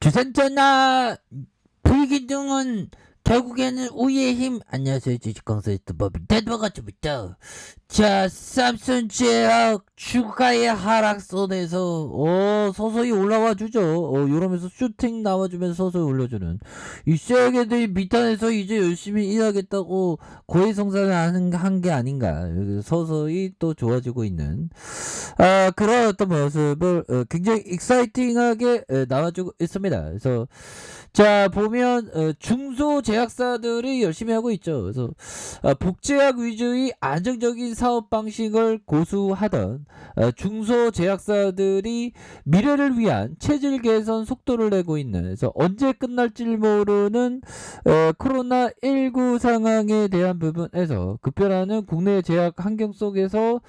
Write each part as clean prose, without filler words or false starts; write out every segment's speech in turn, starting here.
주산전화 불기둥은 결국에는 우리의 힘. 안녕하세요, 주식강사 유튜버 대도가 좀 있다. 자, 삼성제약 주가의 하락선에서 서서히 올라와 주죠. 이러면서 슈팅 나와주면서 서서히 올려주는 이 쉐어게들이 밑단에서 이제 열심히 일하겠다고 고해 성사를 한 게 아닌가. 서서히 또 좋아지고 있는 그런 어떤 모습을 굉장히 익사이팅하게 나와주고 있습니다. 그래서 자 보면 중소 제약사들이 열심히 하고 있죠. 그래서 복제약 위주의 안정적인 사업 방식을 고수하던 중소 제약사들이 미래를 위한 체질 개선 속도를 내고 있는, 그래서 언제 끝날지 모르는 코로나19 상황에 대한 부분에서 급변하는 국내 제약 환경 속에서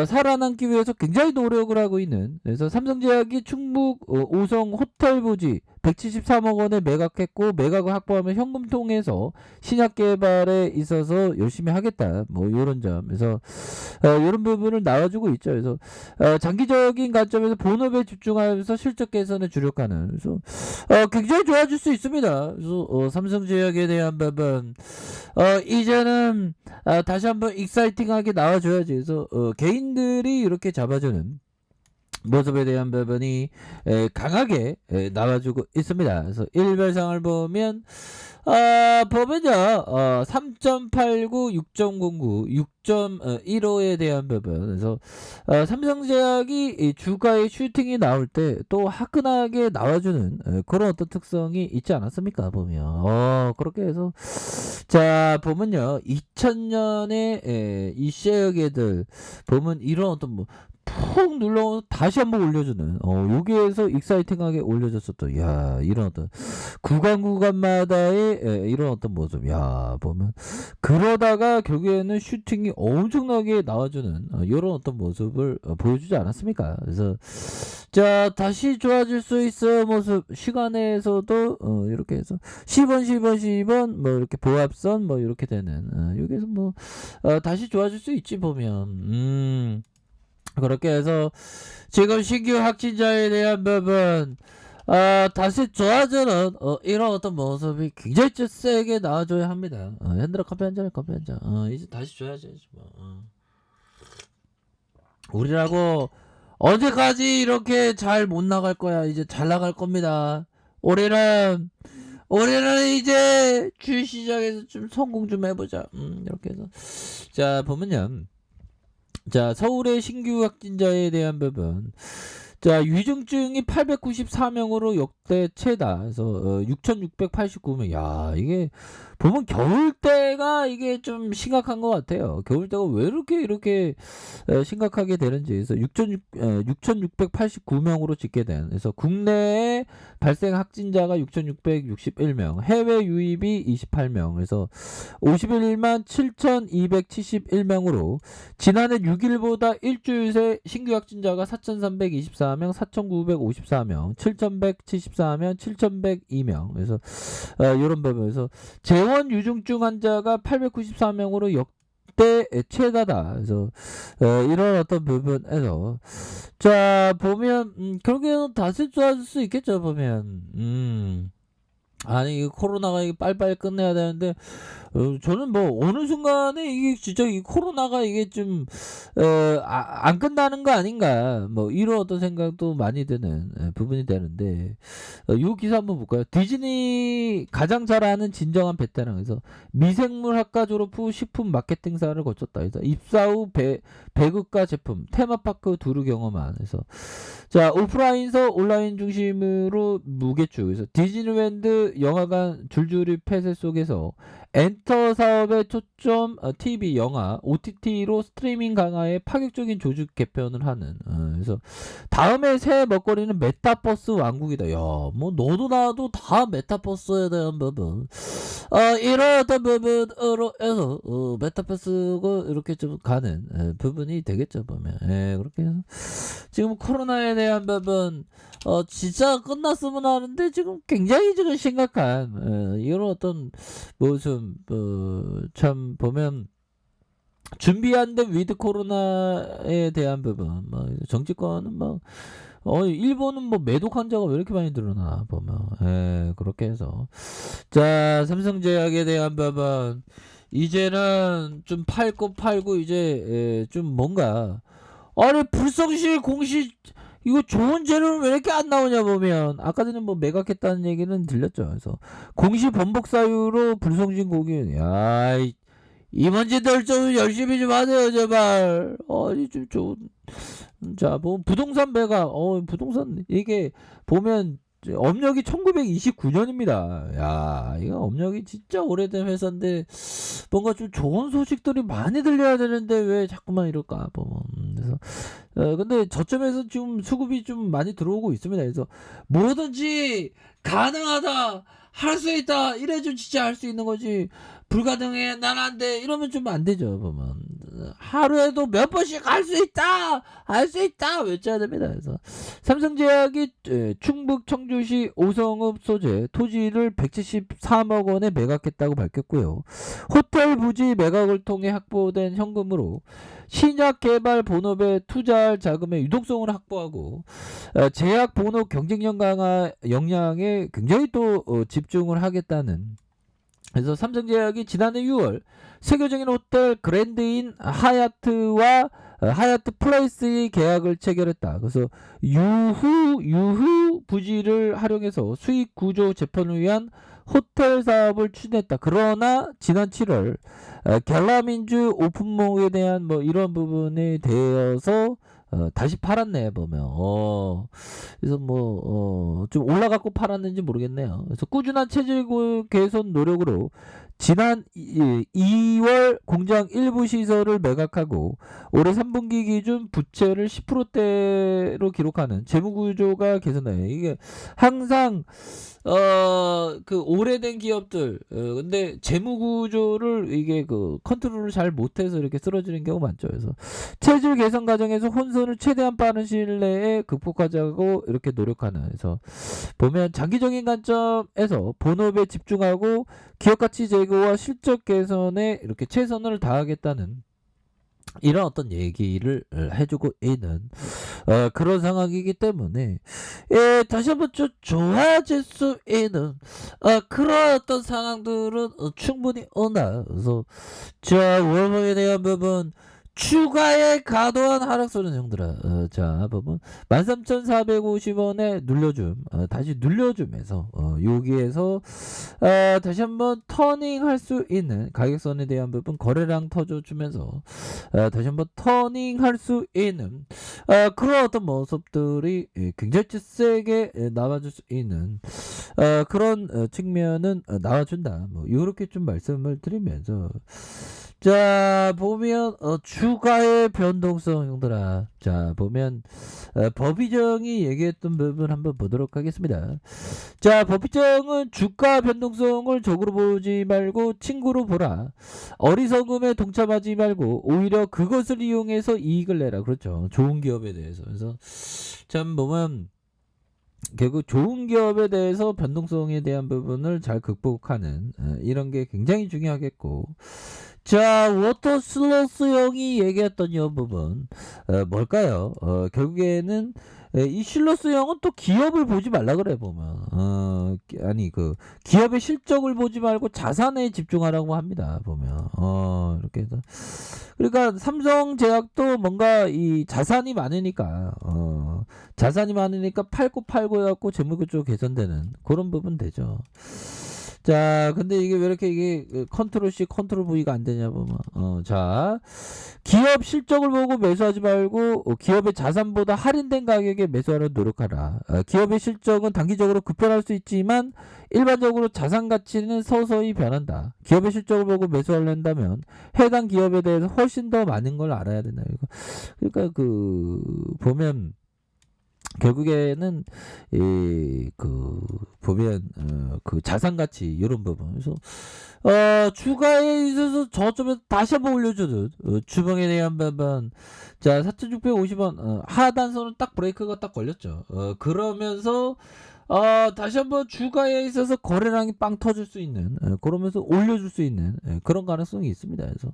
살아남기 위해서 굉장히 노력을 하고 있는, 그래서 삼성제약이 충북 5성 호텔 부지 173억 원에 매각했고, 매각을 확보하면 현금 통해서 신약 개발에 있어서 열심히 하겠다, 뭐 이런 점에서 이런 부분을 나와주고 있죠. 그래서 장기적인 관점에서 본업에 집중하면서 실적 개선에 주력하는, 그래서 굉장히 좋아질 수 있습니다. 그래서 삼성제약에 대한 부분 이제는 다시 한번 익사이팅하게 나와줘야지. 그래서 개인들이 이렇게 잡아주는 모습에 대한 부분이 강하게 나와주고 있습니다. 그래서 일별상을 보면 보면요 3.89, 6.09, 6.15에 대한 부분, 그래서 삼성제약이 이 주가의 슈팅이 나올 때 또 화끈하게 나와주는 그런 어떤 특성이 있지 않았습니까? 보면 그렇게 해서 자 보면요 2000년에 이 쉐어게들 보면 이런 어떤 뭐 푹 눌러 다시 한번 올려주는 여기에서 익사이팅하게 올려줬었던, 야 이런 어떤 구간마다의 이런 어떤 모습, 야 보면 그러다가 결국에는 슈팅이 엄청나게 나와주는 이런 어떤 모습을 보여주지 않았습니까? 그래서 자 다시 좋아질 수 있어 모습 시간에서도 이렇게 해서 10원 10원 10원 뭐 이렇게 보합선 뭐 이렇게 되는 여기서 뭐 다시 좋아질 수 있지 보면 그렇게 해서 지금 신규 확진자에 대한 부분 다시 좋아지는 이런 어떤 모습이 굉장히 좀 세게 나와줘야 합니다. 핸들어 커피 한잔 커피 한잔 이제 다시 줘야지 뭐. 우리라고 언제까지 이렇게 잘 못 나갈 거야. 이제 잘 나갈 겁니다. 올해는 이제 주시장에서 좀 성공 좀 해보자. 이렇게 해서 자 보면요, 자 서울의 신규 확진자에 대한 부분, 자 위중증이 894명으로 역대 최다. 그래서 6,689명. 야 이게 보면 겨울때가 이게 좀 심각한 것 같아요. 겨울때가 왜 이렇게 심각하게 되는지. 그래서 6,689명으로 집계된, 그래서 국내에 발생 확진자가 6,661명, 해외 유입이 28명, 그래서 51만 7,271명으로 지난해 6일보다 일주일 새 신규 확진자가 4,324명, 4,954명, 7,174명, 7,102명. 그래서 이런 부분에서 재원 유중증 환자가 894명으로 역대 최다다. 그래서 이런 어떤 부분에서 자 보면 결국에는 다시 좋아질 수 있겠죠. 보면 아니 이 코로나가 이게 빨리빨리 끝내야 되는데 저는 뭐 어느 순간에 이게 진짜 이 코로나가 이게 좀 안 끝나는 거 아닌가, 뭐 이런 어떤 생각도 많이 드는 부분이 되는데 이 기사 한번 볼까요? 디즈니 가장 잘 아는 진정한 베테랑. 그래서 미생물학과 졸업 후 식품 마케팅사를 거쳤다. 그래서 입사 후 배급과 제품 테마파크 두루 경험한. 그래서 자 오프라인서 온라인 중심으로 무게추. 그래서 디즈니랜드 영화관 줄줄이 폐쇄 속에서 엔터 사업의 초점 TV, 영화, OTT로 스트리밍 강화에 파격적인 조직 개편을 하는. 그래서 다음에 새 먹거리는 메타버스 왕국이다. 야, 뭐 너도 나도 다 메타버스에 대한 부분. 이런 어떤 부분으로 해서 메타버스가 이렇게 좀 가는 부분이 되겠죠 보면. 그렇게 해서 지금 코로나에 대한 부분 진짜 끝났으면 하는데 지금 굉장히 지금 심각한 이런 어떤 모습 참 보면 준비 안 된 위드 코로나에 대한 부분, 뭐 정치권은 뭐 일본은 뭐 매독 환자가 왜 이렇게 많이 늘어나 보면. 그렇게 해서 자 삼성제약에 대한 부분 이제는 좀 팔고 이제 좀 뭔가 아니 불성실 공시 이거 좋은 재료는 왜 이렇게 안 나오냐 보면 아까 전에 뭐 매각했다는 얘기는 들렸죠. 그래서 공시 번복 사유로 불성실 고기 임원진들 좀 열심히 좀 하세요 제발. 아니 좀 좋은 자 뭐 부동산 매각 부동산 이게 보면 업력이 1929년입니다. 야 이거 업력이 진짜 오래된 회사인데 뭔가 좀 좋은 소식들이 많이 들려야 되는데 왜 자꾸만 이럴까 보면 그래서 근데 저점에서 지금 수급이 좀 많이 들어오고 있습니다. 그래서 뭐든지 가능하다 할 수 있다 이래 좀 진짜 할 수 있는 거지 불가능해 난 안 돼 이러면 좀 안 되죠. 보면 하루에도 몇 번씩 할 수 있다 외쳐야 됩니다. 그래서 삼성제약이 충북 청주시 오성읍 소재 토지를 173억 원에 매각했다고 밝혔고요. 호텔 부지 매각을 통해 확보된 현금으로 신약 개발 본업에 투자할 자금의 유동성을 확보하고 제약 본업 경쟁력 강화 역량에 굉장히 또 집중을 하겠다는. 그래서 삼성제약이 지난해 6월 세계적인 호텔 그랜드인 하얏트와 하얏트 플레이스의 계약을 체결했다. 그래서 유후 부지를 활용해서 수익 구조 재편을 위한 호텔 사업을 추진했다. 그러나 지난 7월 갤라민주 오픈목에 대한 뭐 이런 부분에 대해서 다시 팔았네 보면 그래서 뭐 좀 올라갔고 팔았는지 모르겠네요. 그래서 꾸준한 체질 개선 노력으로 지난 2월 공장 일부 시설을 매각하고 올해 3분기 기준 부채를 10%대로 기록하는 재무구조가 개선돼요. 이게 항상 그 오래된 기업들 근데 재무구조를 이게 그 컨트롤을 잘 못해서 이렇게 쓰러지는 경우 많죠. 그래서 체질 개선 과정에서 혼선을 최대한 빠른 시일 내에 극복하자고 이렇게 노력하는. 그래서 보면 장기적인 관점에서 본업에 집중하고 기업 가치 제고와 실적 개선에 이렇게 최선을 다하겠다는 이런 어떤 얘기를 해주고 있는 그런 상황이기 때문에 다시 한번 좀 좋아질 수 있는 그런 어떤 상황들은 충분히 온다. 그래서 자 월봉에 대한 부분 추가의 과도한 하락소는 형들아 자 부분 13,450원에 눌려줌 다시 눌려줌에서 여기에서 다시 한번 터닝 할 수 있는 가격선에 대한 부분 거래량 터져주면서 다시 한번 터닝 할 수 있는 그런 어떤 모습들이 굉장히 세게 나와줄 수 있는 그런 측면은 나와준다. 뭐 이렇게 좀 말씀을 드리면서 자 보면 주가의 변동성 형들아 자 보면 법의정이 얘기했던 부분 한번 보도록 하겠습니다. 자 법의정은 주가 변동성을 적으로 보지 말고 친구로 보라. 어리석음에 동참하지 말고 오히려 그것을 이용해서 이익을 내라. 그렇죠. 좋은 기업에 대해서. 그래서 참 보면 결국 좋은 기업에 대해서 변동성에 대한 부분을 잘 극복하는 이런 게 굉장히 중요하겠고 자 워터 슬러스 형이 얘기했던 이 부분 뭘까요? 결국에는 이 실러스 형은 또 기업을 보지 말라 그래 보면 아니 그 기업의 실적을 보지 말고 자산에 집중하라고 합니다 보면 이렇게 해서 그러니까 삼성제약도 뭔가 이 자산이 많으니까 팔고 해갖고 재무구조 개선되는 그런 부분 되죠. 자 근데 이게 왜 이렇게 이게 컨트롤 C 컨트롤 V가 안 되냐 보면 자 기업 실적을 보고 매수하지 말고 기업의 자산보다 할인된 가격에 매수하려 노력하라. 기업의 실적은 단기적으로 급변할 수 있지만 일반적으로 자산 가치는 서서히 변한다. 기업의 실적을 보고 매수하려면 해당 기업에 대해서 훨씬 더 많은 걸 알아야 된다. 그러니까 그 보면 결국에는 보면 그 자산 가치 이런 부분. 그래서 주가에 있어서 저점에서 다시 한번 올려주듯 주봉에 대한 부분. 자 4,650원 하단선은 딱 브레이크가 딱 걸렸죠. 그러면서 다시 한번 주가에 있어서 거래량이 빵 터질 수 있는, 그러면서 올려줄 수 있는, 그런 가능성이 있습니다. 그래서,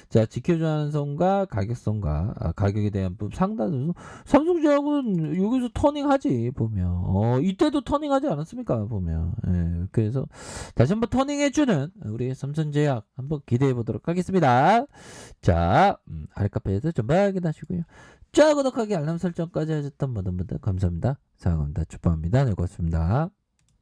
자, 지켜줘야 하는 선과 가격선과, 가격에 대한 상단, 삼성제약은 여기서 터닝하지, 보면. 이때도 터닝하지 않았습니까, 보면. 그래서, 다시 한번 터닝해주는, 우리 삼성제약 한번 기대해 보도록 하겠습니다. 자, 아랫카페에서 전부 확인하시고요. 자, 구독하기 알람 설정까지 하셨던 모든 분들 감사합니다. 사랑합니다. 축복합니다. 네, 고맙습니다.